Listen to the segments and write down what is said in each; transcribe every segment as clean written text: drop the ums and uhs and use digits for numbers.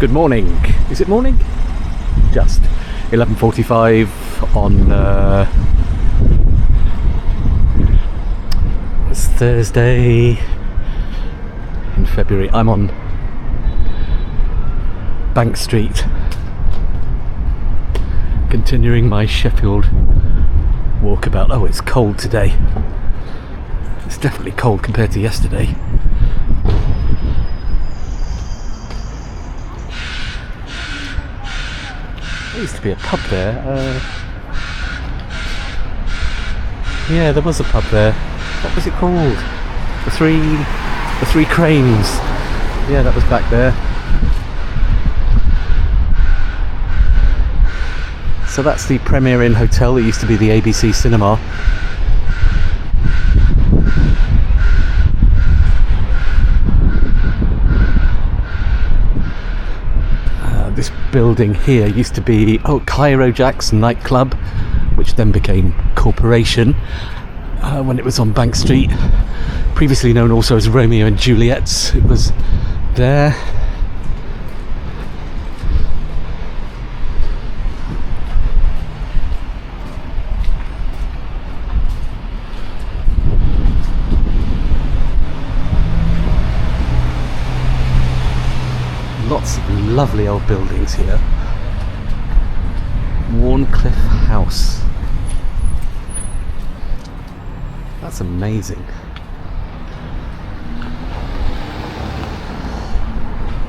Good morning. Is it morning? Just 11:45 on it's Thursday in February. I'm on Bank Street, continuing my Sheffield walkabout. Oh, it's cold today. It's definitely cold compared to yesterday. There used to be a pub there. Yeah, there was a pub there. What was it called? The Three Cranes. Yeah, that was back there. So that's the Premier Inn Hotel. It used to be the ABC Cinema. This building here used to be Cairo Jack's nightclub, which then became Corporation when it was on Bank Street, previously known also as Romeo and Juliet's. It was there. Lots of lovely old buildings here. Warncliffe House. That's amazing.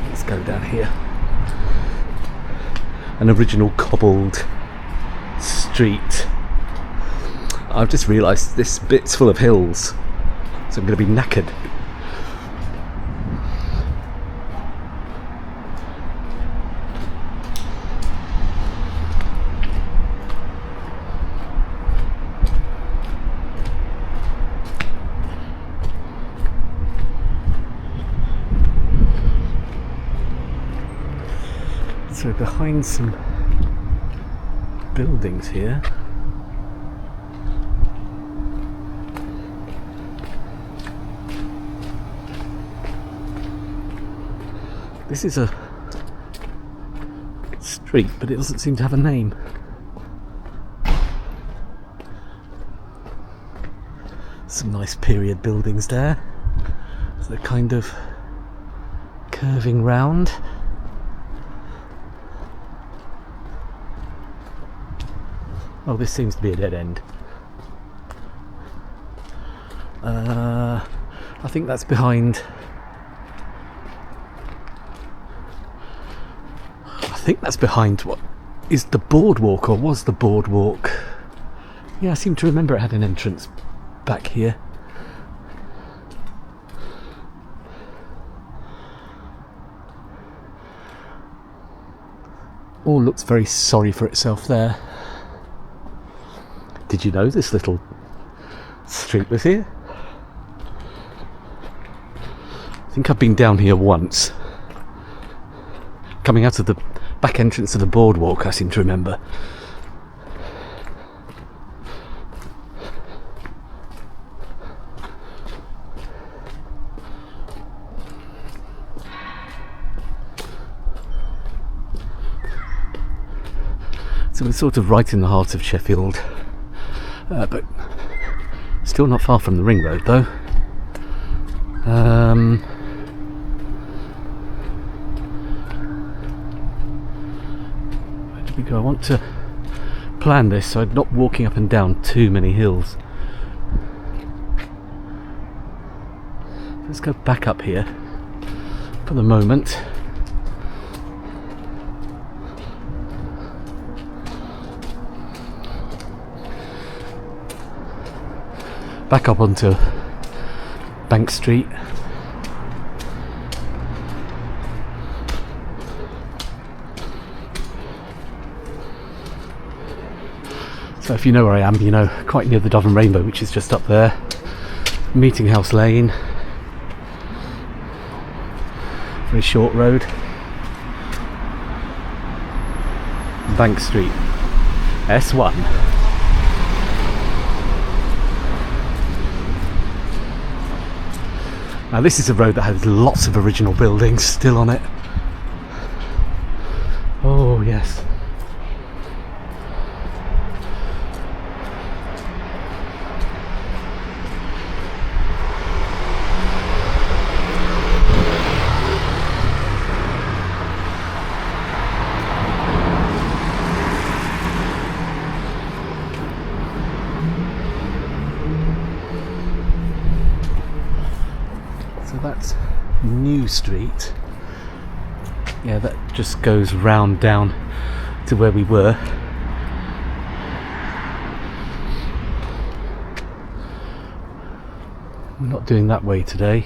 Let's go down here. An original cobbled street. I've just realised this bit's full of hills, so I'm going to be knackered. So behind some buildings here, this is a street, but it doesn't seem to have a name. Some nice period buildings there. So they're kind of curving round. Oh, this seems to be a dead end. I think that's behind... what is the Boardwalk, or was the Boardwalk. Yeah, I seem to remember it had an entrance back here. All looks very sorry for itself there. Did you know this little street was here? I think I've been down here once. Coming out of the back entrance of the Boardwalk, I seem to remember. So we're sort of right in the heart of Sheffield. But still not far from the ring road though. Where did we go? I want to plan this so I'm not walking up and down too many hills. Let's go back up here for the moment. Back up onto Bank Street. So if you know where I am, you know, quite near the Dove and Rainbow, which is just up there. Meeting House Lane. Very short road. Bank Street. S1. Now this is a road that has lots of original buildings still on it. Oh yes. So that's New Street. Yeah, that just goes round down to where we were. We're not doing that way today.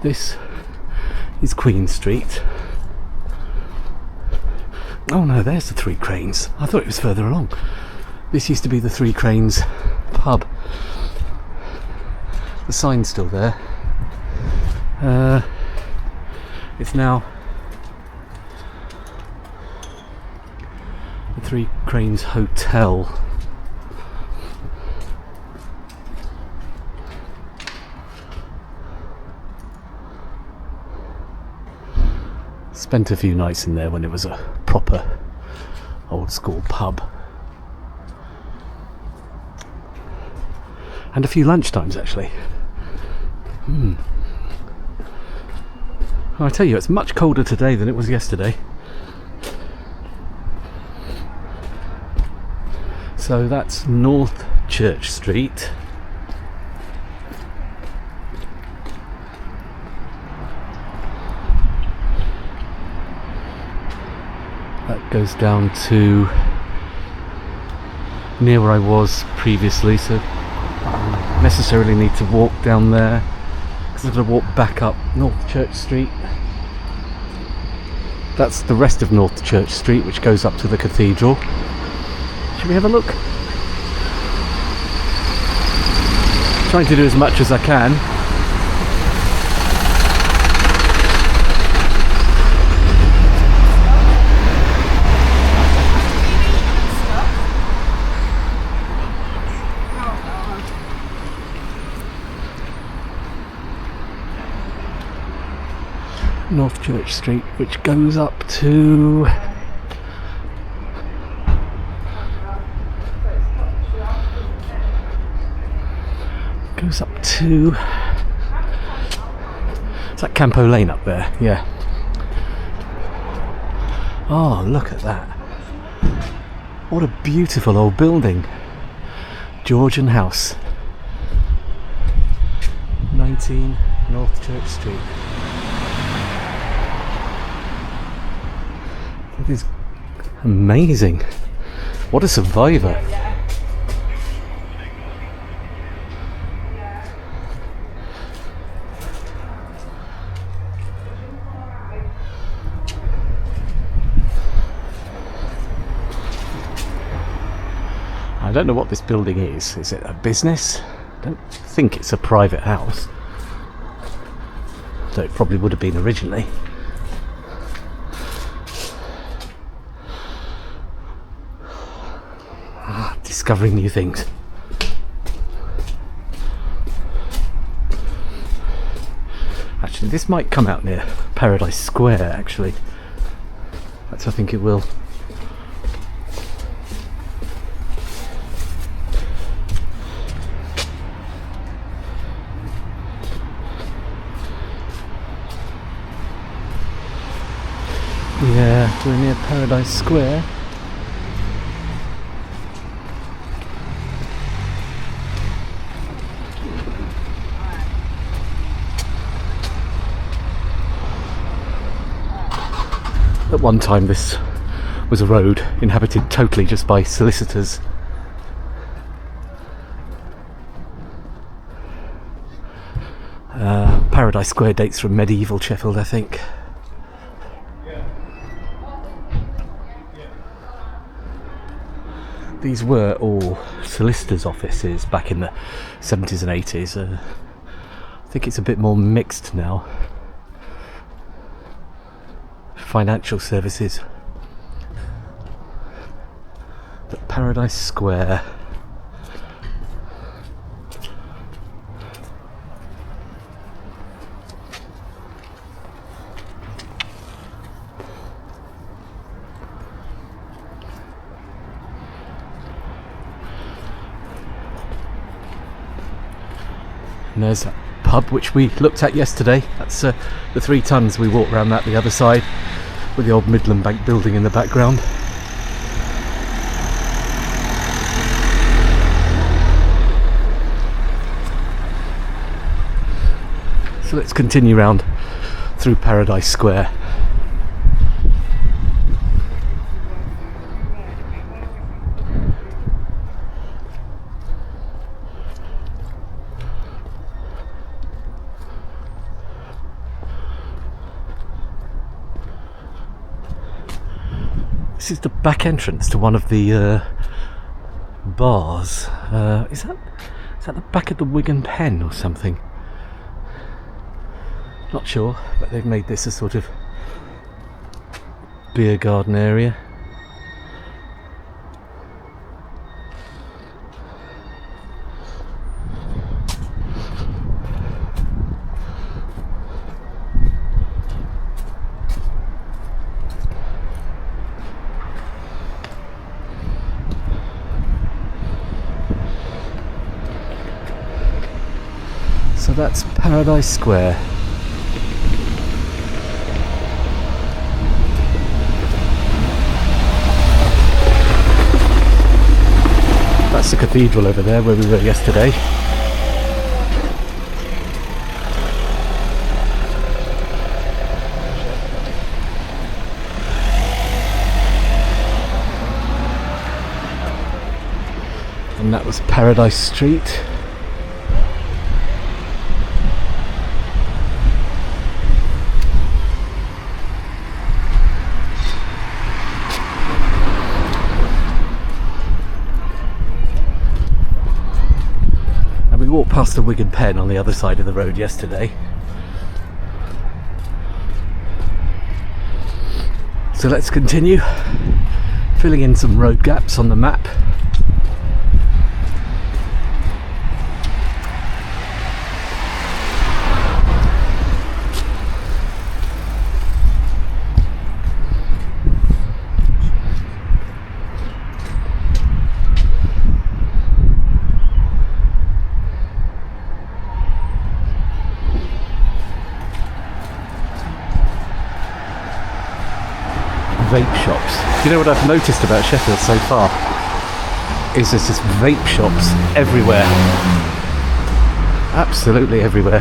This is Queen Street. Oh no, there's the Three Cranes. I thought it was further along. This used to be the Three Cranes pub. The sign's still there. It's now the Three Cranes Hotel. Spent a few nights in there when it was a proper old school pub. And a few lunchtimes actually. I tell you, it's much colder today than it was yesterday. So that's North Church Street. That goes down to near where I was previously, so I don't necessarily need to walk down there because I've got to walk back up North Church Street. That's the rest of North Church Street, which goes up to the cathedral. Should we have a look? Trying to do as much as I can. North Church Street, which goes up to it's like Campo Lane up there, yeah. Oh, look at that. What a beautiful old building. Georgian house. 19 North Church Street. It is amazing. What a survivor. I don't know what this building is. Is it a business? I don't think it's a private house. Though it probably would have been originally. Discovering new things. Actually, this might come out near Paradise Square, actually. I think it will. Yeah, we're near Paradise Square. At one time this was a road inhabited totally just by solicitors. Paradise Square dates from medieval Sheffield, I think. These were all solicitors' offices back in the 70s and 80s. I think it's a bit more mixed now. Financial services. But Paradise Square. And there's that pub which we looked at yesterday. That's the 3 Tons. We walked around that the other side with the old Midland Bank building in the background. So let's continue round through Paradise Square. This is the back entrance to one of the bars. Is that the back of the Wigan Pen or something? Not sure, but they've made this a sort of beer garden area. So that's Paradise Square. That's the cathedral over there where we were yesterday. And that was Paradise Street. We walked past the Wigan Pen on the other side of the road yesterday. So let's continue filling in some road gaps on the map. Vape shops. Do you know what I've noticed about Sheffield so far? Is there's just vape shops everywhere. Absolutely everywhere.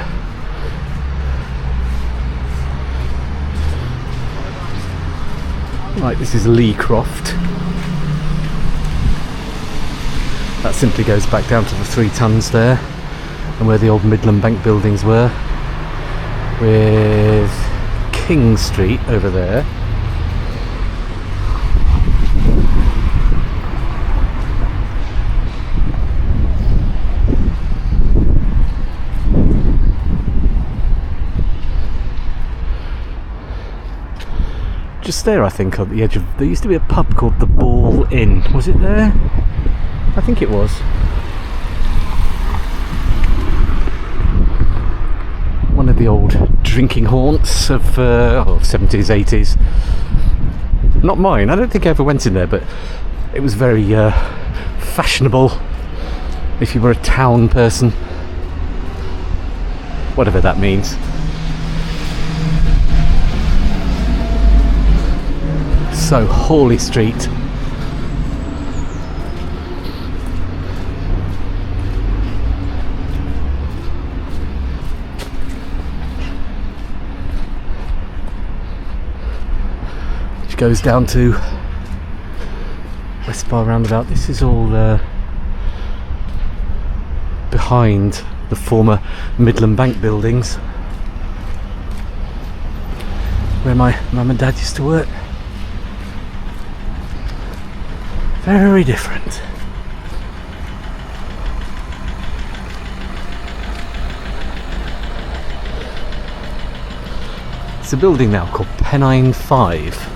Right, this is Lee Croft. That simply goes back down to the 3 Tons there, and where the old Midland Bank buildings were, with King Street over there. Just there, I think, on the edge of... There used to be a pub called the Ball Inn. Was it there? I think it was. One of the old drinking haunts of 70s, 80s. Not mine. I don't think I ever went in there, but it was very fashionable if you were a town person. Whatever that means. So, Hawley Street. Which goes down to West Bar Roundabout. This is all behind the former Midland Bank buildings, where my mum and dad used to work. Very different. It's a building now called Pennine 5.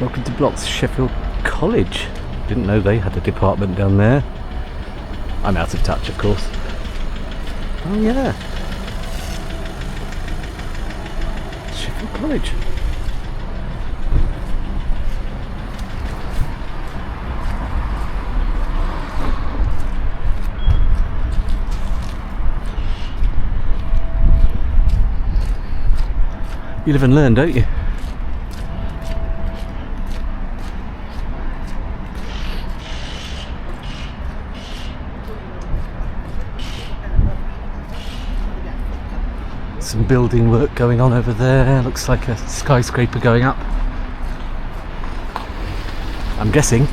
Welcome to Block's Sheffield College. Didn't know they had a department down there. I'm out of touch, of course. Oh yeah. Sheffield College. You live and learn, don't you? Some building work going on over there. Looks like a skyscraper going up. I'm guessing.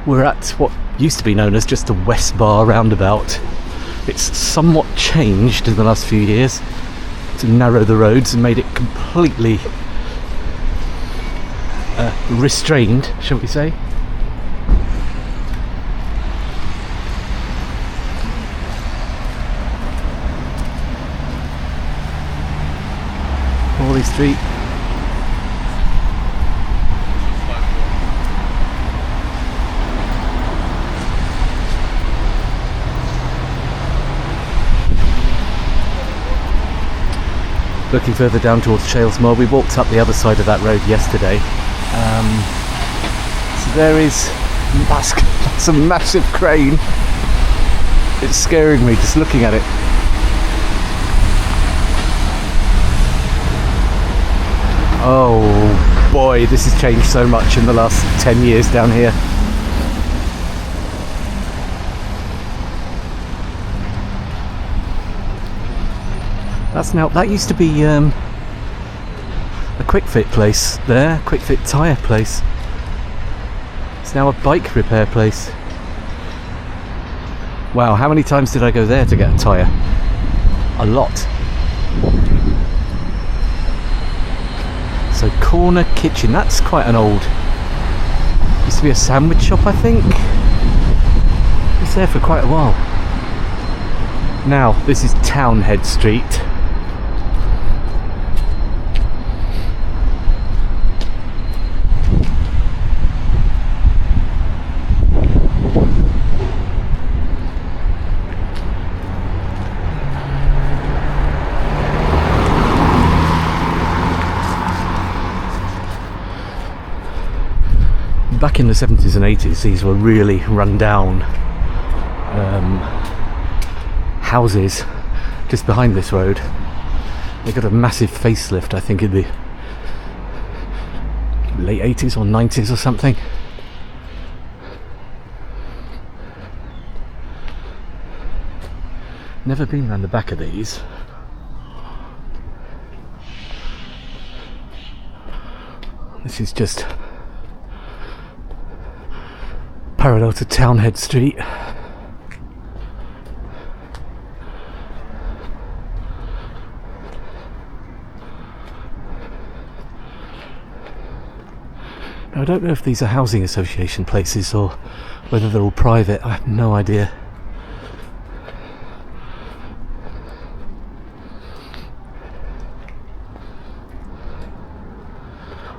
We're at what used to be known as just the West Bar roundabout. It's somewhat changed in the last few years to narrow the roads and made it completely restrained, shall we say. Hawley Street. Looking further down towards Chalesmore, we walked up the other side of that road yesterday. So there is that's a massive crane. It's scaring me just looking at it. Oh boy, this has changed so much in the last 10 years down here. That used to be a quick fit place there, quick fit tyre place. It's now a bike repair place. Wow, how many times did I go there to get a tyre? A lot. So Corner Kitchen, that's quite an old, used to be a sandwich shop, I think. It was there for quite a while. Now this is Townhead Street. Back in the 70s and 80s, these were really run down houses just behind this road. They got a massive facelift, I think, in the late 80s or 90s or something. Never been round the back of these. This is just parallel to Townhead Street. Now, I don't know if these are housing association places or whether they're all private. I have no idea.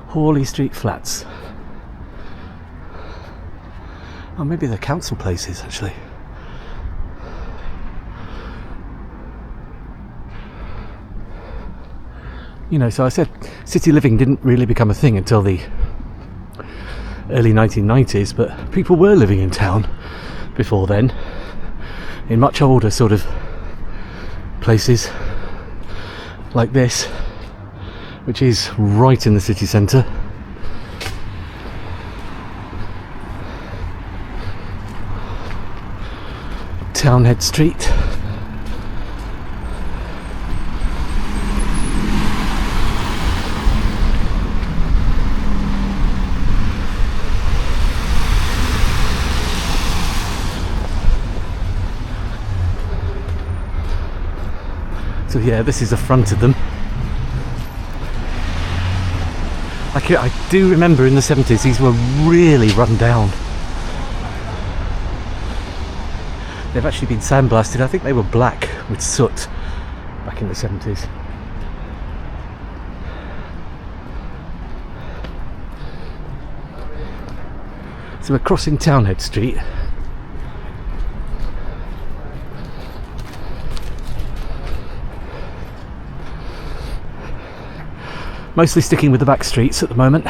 Hawley Street Flats. Oh, maybe they're council places, actually. You know, so I said city living didn't really become a thing until the early 1990s, but people were living in town before then, in much older sort of places like this, which is right in the city centre. Townhead Street. So yeah, this is the front of them. I do remember in the 70s these were really run down. They've actually been sandblasted. I think they were black with soot back in the 70s. So we're crossing Townhead Street. Mostly sticking with the back streets at the moment.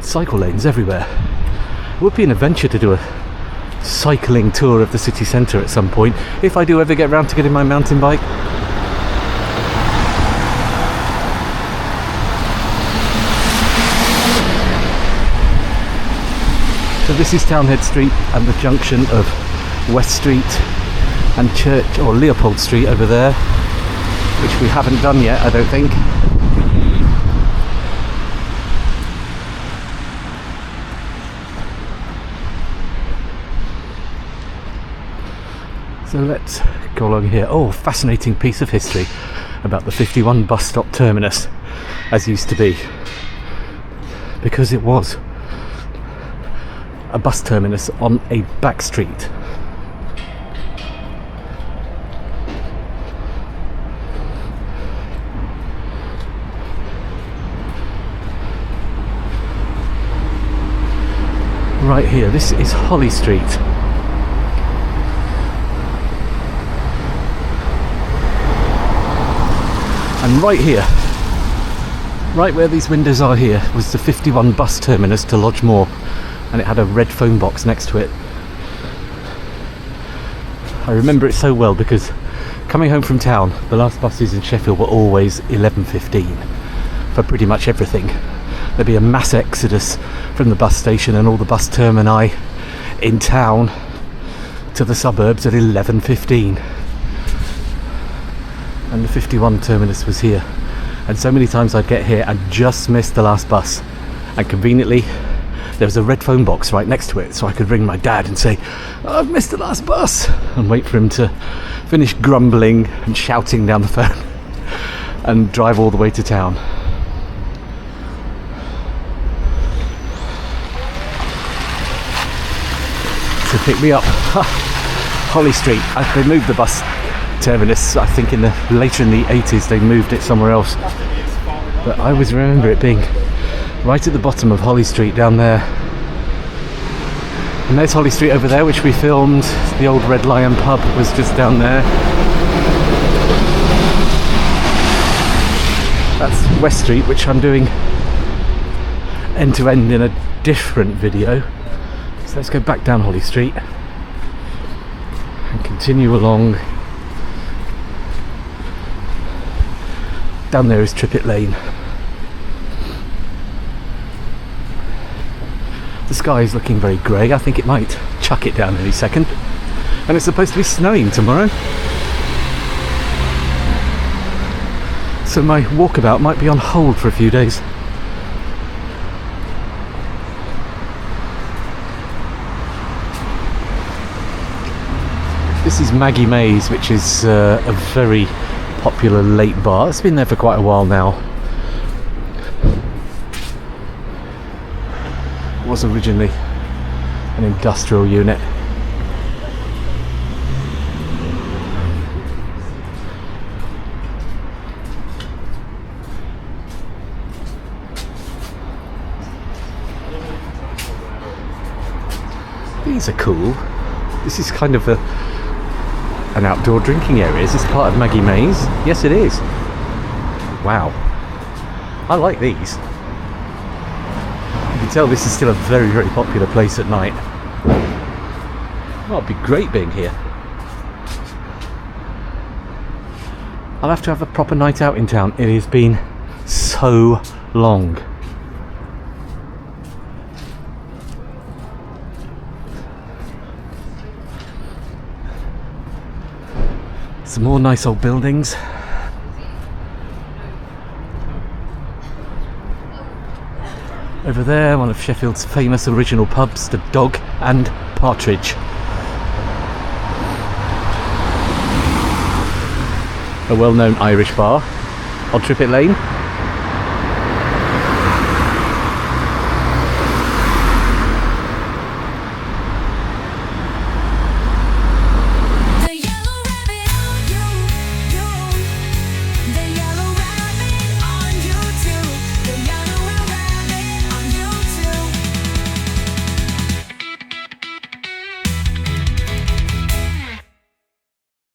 Cycle lanes everywhere. It would be an adventure to do a cycling tour of the city centre at some point, if I do ever get round to getting my mountain bike. So this is Townhead Street and the junction of West Street and Church or Leopold Street over there, which we haven't done yet, I don't think. So let's go along here. Oh, fascinating piece of history about the 51 bus stop terminus, as used to be, because it was a bus terminus on a back street. Right here, this is Hawley Street. And right here, right where these windows are here, was the 51 bus terminus to Lodgemore, and it had a red phone box next to it. I remember it so well because coming home from town, the last buses in Sheffield were always 11:15 for pretty much everything. There'd be a mass exodus from the bus station and all the bus termini in town to the suburbs at 11:15. And the 51 terminus was here, and so many times I'd get here and just miss the last bus, and conveniently there was a red phone box right next to it, so I could ring my dad and say, oh, I've missed the last bus, and wait for him to finish grumbling and shouting down the phone and drive all the way to town. To pick me up, Hawley Street. They moved the bus terminus, I think later in the 80s they moved it somewhere else, but I always remember it being right at the bottom of Hawley Street down there. And there's Hawley Street over there, which we filmed. The old Red Lion pub was just down there. That's West Street, which I'm doing end to end in a different video. So let's go back down Hawley Street and continue along. Down there is Trippet Lane. The sky is looking very grey. I think it might chuck it down any second. And it's supposed to be snowing tomorrow. So my walkabout might be on hold for a few days. This is Maggie May's, which is a very popular late bar. It's been there for quite a while now. It was originally an industrial unit. These are cool. This is kind of an outdoor drinking area. Is this part of Maggie May's? Yes, it is. Wow. I like these. You can tell this is still a very, very popular place at night. Oh, it'd be great being here. I'll have to have a proper night out in town. It has been so long. Some more nice old buildings. Over there, one of Sheffield's famous original pubs, the Dog and Partridge. A well-known Irish bar on Trippet Lane.